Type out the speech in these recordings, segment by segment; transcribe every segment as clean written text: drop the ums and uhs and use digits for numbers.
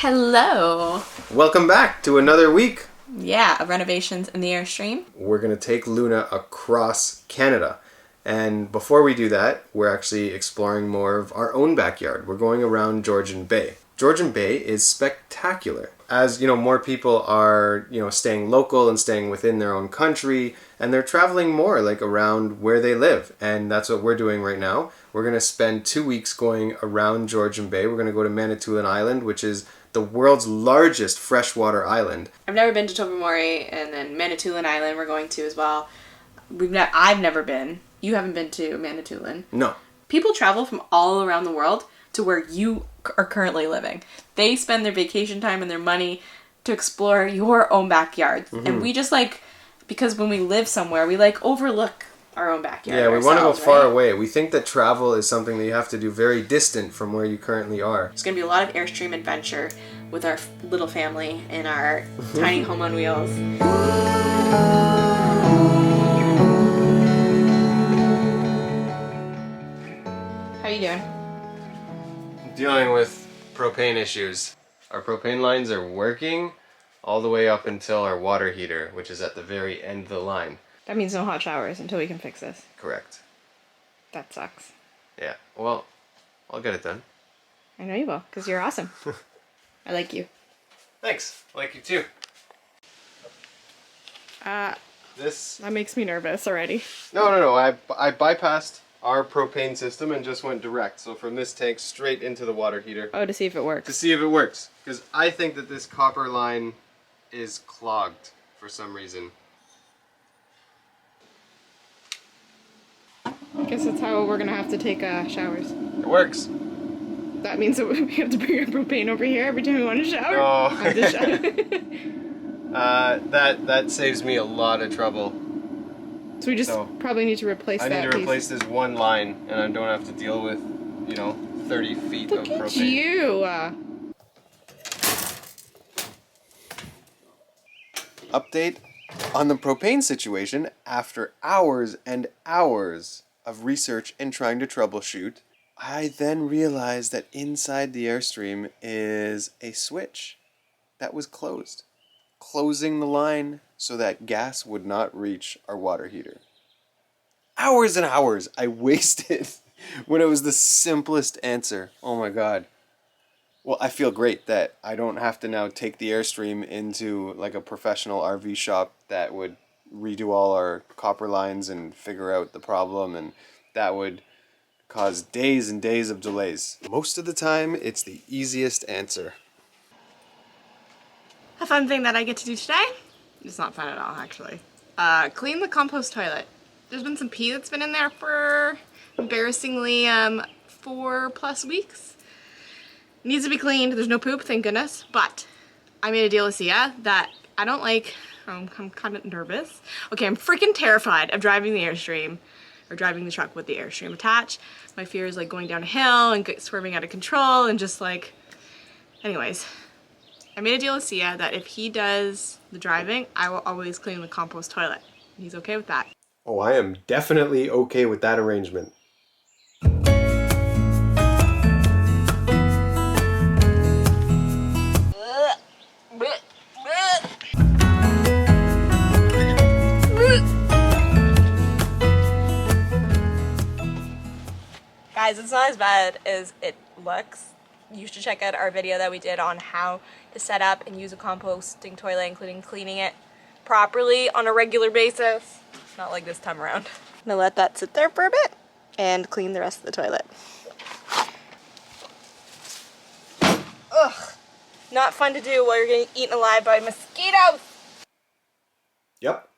Hello. Welcome back to another week. Yeah, of renovations in the Airstream. We're going to take Luna across Canada. And before we do that, we're actually exploring more of our own backyard. We're going around Georgian Bay. Georgian Bay is spectacular. As, more people are, staying local and staying within their own country, and they're traveling more, around where they live. And that's what we're doing right now. We're going to spend 2 weeks going around Georgian Bay. We're going to go to Manitoulin Island, which is the world's largest freshwater island. I've never been to Tobermory, and then Manitoulin Island we're going to as well. I've never been. You haven't been to Manitoulin? No. People travel from all around the world to where you are currently living. They spend their vacation time and their money to explore your own backyard. Mm-hmm. And we just because when we live somewhere, we overlook our own backyard. Yeah, we want to go far away. We think that travel is something that you have to do very distant from where you currently are. There's going to be a lot of Airstream adventure with our little family in our tiny home on wheels. How are you doing? Dealing with propane issues. Our propane lines are working all the way up until our water heater, which is at the very end of the line. That means no hot showers until we can fix this. Correct. That sucks. Yeah, well, I'll get it done. I know you will, because you're awesome. I like you. Thanks. I like you too. That makes me nervous already. No. I bypassed our propane system and just went direct. So from this tank straight into the water heater. Oh, to see if it works. To see if it works. Because I think that this copper line is clogged for some reason. I guess that's how we're going to have to take showers. It works. That means that we have to bring our propane over here every time we want to shower? No. I have to shower. That saves me a lot of trouble. So we just probably need to replace that piece. I need to replace this one line, and I don't have to deal with, 30 feet of propane. Look at you! Update on the propane situation. After hours and hours of research and trying to troubleshoot, I then realized that inside the Airstream is a switch that was closed, closing the line so that gas would not reach our water heater. Hours and hours I wasted when it was the simplest answer. Oh my god. Well, I feel great that I don't have to now take the Airstream into a professional RV shop that would redo all our copper lines and figure out the problem, and that would cause days and days of delays. Most of the time, it's the easiest answer. A fun thing that I get to do today, it's not fun at all actually, clean the compost toilet. There's been some pee that's been in there for embarrassingly 4+ weeks. It needs to be cleaned. There's no poop, thank goodness, but I made a deal with Sia that I don't like. I'm kind of nervous. Okay, I'm freaking terrified of driving the Airstream, or driving the truck with the Airstream attached. My fear is going down a hill and swerving out of control and just anyways. I made a deal with Sia that if he does the driving, I will always clean the compost toilet. He's okay with that. Oh, I am definitely okay with that arrangement. Guys, it's not as bad as it looks. You should check out our video that we did on how to set up and use a composting toilet, including cleaning it properly on a regular basis. Not like this time around. I'm gonna let that sit there for a bit and clean the rest of the toilet. Ugh. Not fun to do while you're getting eaten alive by mosquitoes. Yep.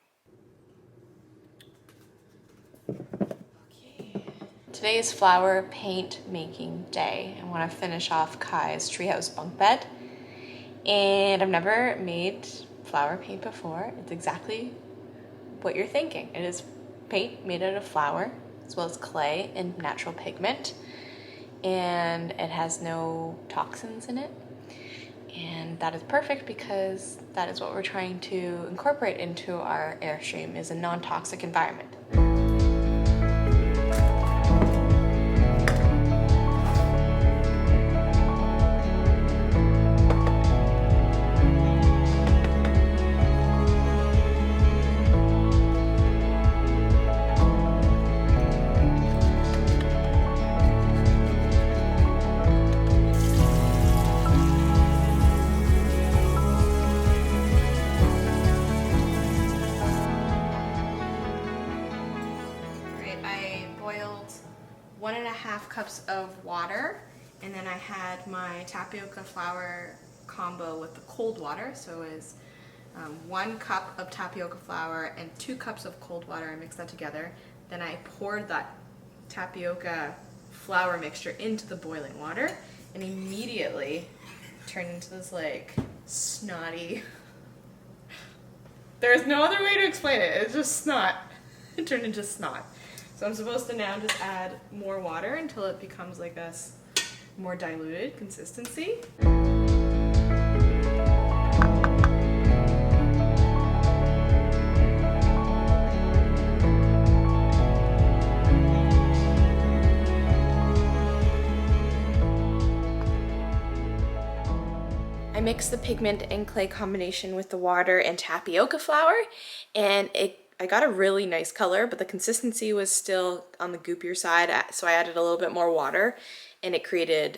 Today is flower paint making day. I want to finish off Kai's treehouse bunk bed. And I've never made flower paint before. It's exactly what you're thinking. It is paint made out of flour, as well as clay and natural pigment. And it has no toxins in it. And that is perfect because that is what we're trying to incorporate into our Airstream, is a non-toxic environment. 1.5 cups of water, and then I had my tapioca flour combo with the cold water. So it was 1 cup of tapioca flour and 2 cups of cold water. I mixed that together. Then I poured that tapioca flour mixture into the boiling water, and immediately turned into this like snotty. There's no other way to explain it. It's just snot. It turned into snot. So I'm supposed to now just add more water until it becomes like a more diluted consistency. I mixed the pigment and clay combination with the water and tapioca flour, and I got a really nice color, but the consistency was still on the goopier side, so I added a little bit more water, and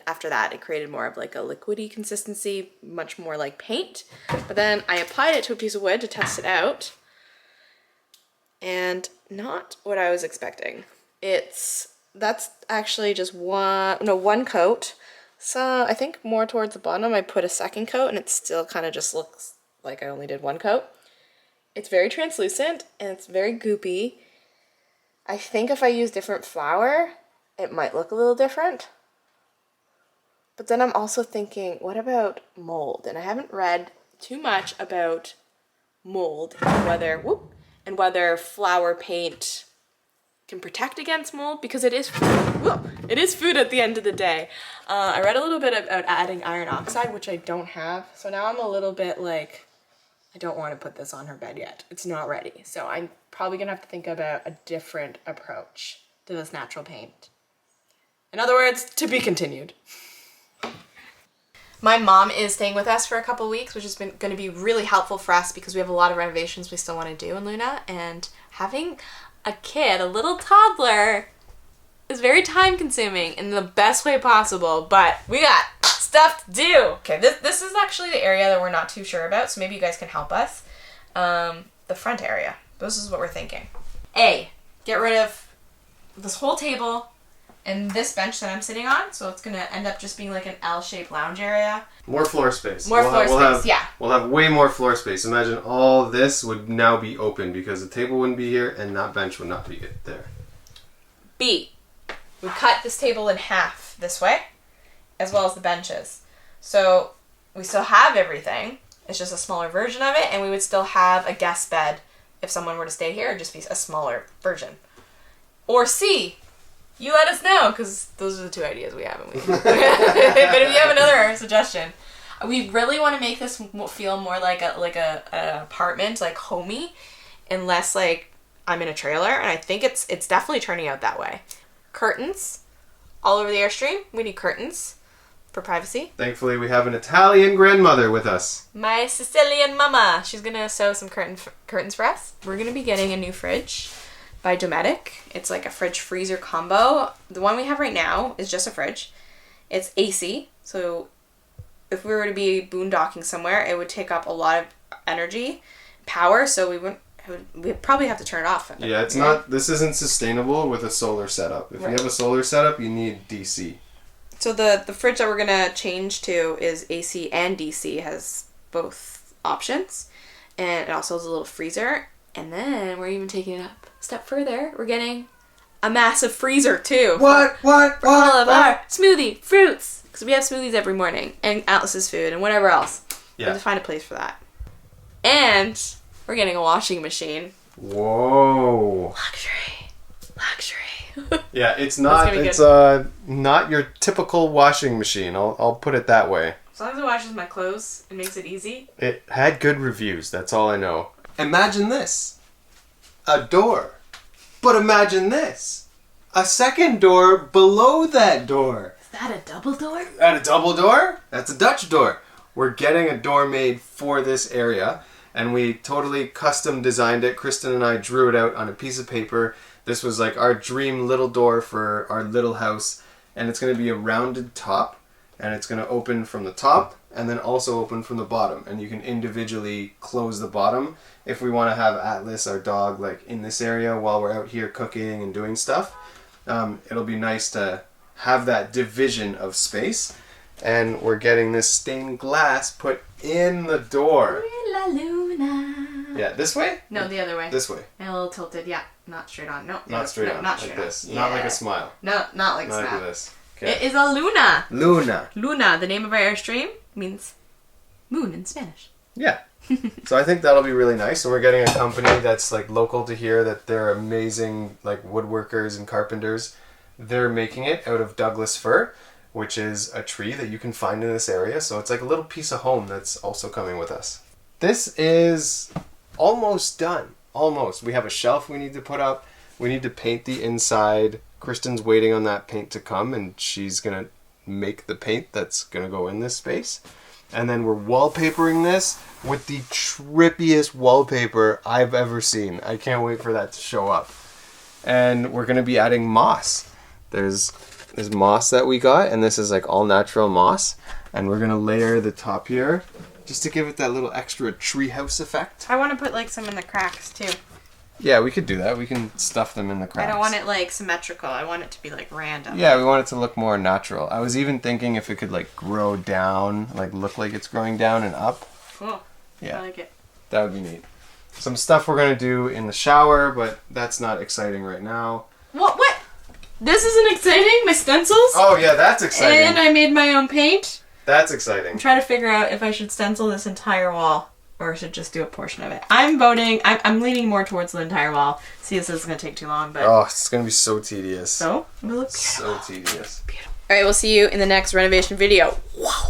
after that, it created more of like a liquidy consistency, much more like paint. But then I applied it to a piece of wood to test it out, and not what I was expecting. That's actually just one coat. So I think more towards the bottom I put a second coat, and it still kind of just looks like I only did 1 coat. It's very translucent and it's very goopy. I think if I use different flour, it might look a little different. But then I'm also thinking, what about mold? And I haven't read too much about mold and whether flour paint can protect against mold, because it is food at the end of the day. I read a little bit about adding iron oxide, which I don't have. So now I'm a little bit like, I don't want to put this on her bed yet. It's not ready. So I'm probably gonna have to think about a different approach to this natural paint. In other words, to be continued. My mom is staying with us for a couple weeks, which is going to be really helpful for us because we have a lot of renovations we still want to do in Luna, and having a kid, a little toddler, is very time consuming in the best way possible, but we got stuff to do. Okay, this is actually the area that we're not too sure about, so maybe you guys can help us. The front area. This is what we're thinking. A, get rid of this whole table and this bench that I'm sitting on, so it's gonna end up just being like an L-shaped lounge area. More floor space. More floor space, yeah. We'll have way more floor space. Imagine all this would now be open because the table wouldn't be here and that bench would not be there. B, we cut this table in half this way, as well as the benches. So we still have everything, it's just a smaller version of it, and we would still have a guest bed if someone were to stay here, it'd just be a smaller version. Or C, you let us know, because those are the 2 ideas we have. But if you have another suggestion, we really want to make this feel more like an apartment, like homey, and less like I'm in a trailer. And I think it's definitely turning out that way. Curtains all over the Airstream. We need curtains for privacy. Thankfully, we have an Italian grandmother with us. My Sicilian mama. She's gonna sew some curtains for us. We're gonna be getting a new fridge by Dometic. It's like a fridge freezer combo. The one we have right now is just a fridge. It's AC, so if we were to be boondocking somewhere, it would take up a lot of energy, power, so we'd probably have to turn it off. Yeah, this isn't sustainable with a solar setup. If you have a solar setup, you need DC. So the fridge that we're gonna change to is AC and DC, has both options, and it also has a little freezer. And then we're even taking it up a step further. We're getting a massive freezer too. For all of our smoothie fruits, because we have smoothies every morning, and Atlas's food and whatever else. Yeah. We have to find a place for that. And we're getting a washing machine. Whoa. Luxury. Yeah, it's not your typical washing machine. I'll put it that way. As long as it washes my clothes and makes it easy. It had good reviews, that's all I know. Imagine this. A door. But imagine this. A second door below that door. Is that a double door? A double door? That's a Dutch door. We're getting a door made for this area, and we totally custom designed it. Kristen and I drew it out on a piece of paper. This was like our dream little door for our little house, and it's going to be a rounded top, and it's going to open from the top and then also open from the bottom, and you can individually close the bottom if we want to have Atlas, our dog, like in this area while we're out here cooking and doing stuff. it'll be nice to have that division of space. And we're getting this stained glass put in the door. La Luna. Yeah, this way? No, the other way. This way. And a little tilted, yeah. Not straight on. No. Not straight on. Not like straight this. on. Not Yeah. like a smile. No, not like Not snap. like this. Okay. It is a Luna. Luna. Luna, the name of our Airstream, means moon in Spanish. Yeah. So I think that'll be really nice. And we're getting a company that's like local to here, that they're amazing like woodworkers and carpenters. They're making it out of Douglas fir, which is a tree that you can find in this area. So it's like a little piece of home that's also coming with us. This is almost done. Almost. We have a shelf we need to put up. We need to paint the inside. Kristen's waiting on that paint to come, and she's going to make the paint that's going to go in this space. And then we're wallpapering this with the trippiest wallpaper I've ever seen. I can't wait for that to show up. And we're going to be adding moss. There's moss that we got, and this is like all natural moss. And we're going to layer the top here just to give it that little extra treehouse effect. I want to put like some in the cracks too. Yeah, we could do that. We can stuff them in the cracks. I don't want it like symmetrical. I want it to be like random. Yeah, we want it to look more natural. I was even thinking if it could like grow down, like look like it's growing down and up. Cool. Yeah. I like it. That would be neat. Some stuff we're going to do in the shower, but that's not exciting right now. What? This isn't exciting? My stencils? Oh yeah, that's exciting. And I made my own paint. That's exciting. I'm trying to figure out if I should stencil this entire wall or I should just do a portion of it. I'm voting. I'm leaning more towards the entire wall. See, this is going to take too long, but... Oh, it's going to be so tedious. So, it'll look so tedious. beautiful. Alright, we'll see you in the next renovation video. Wow.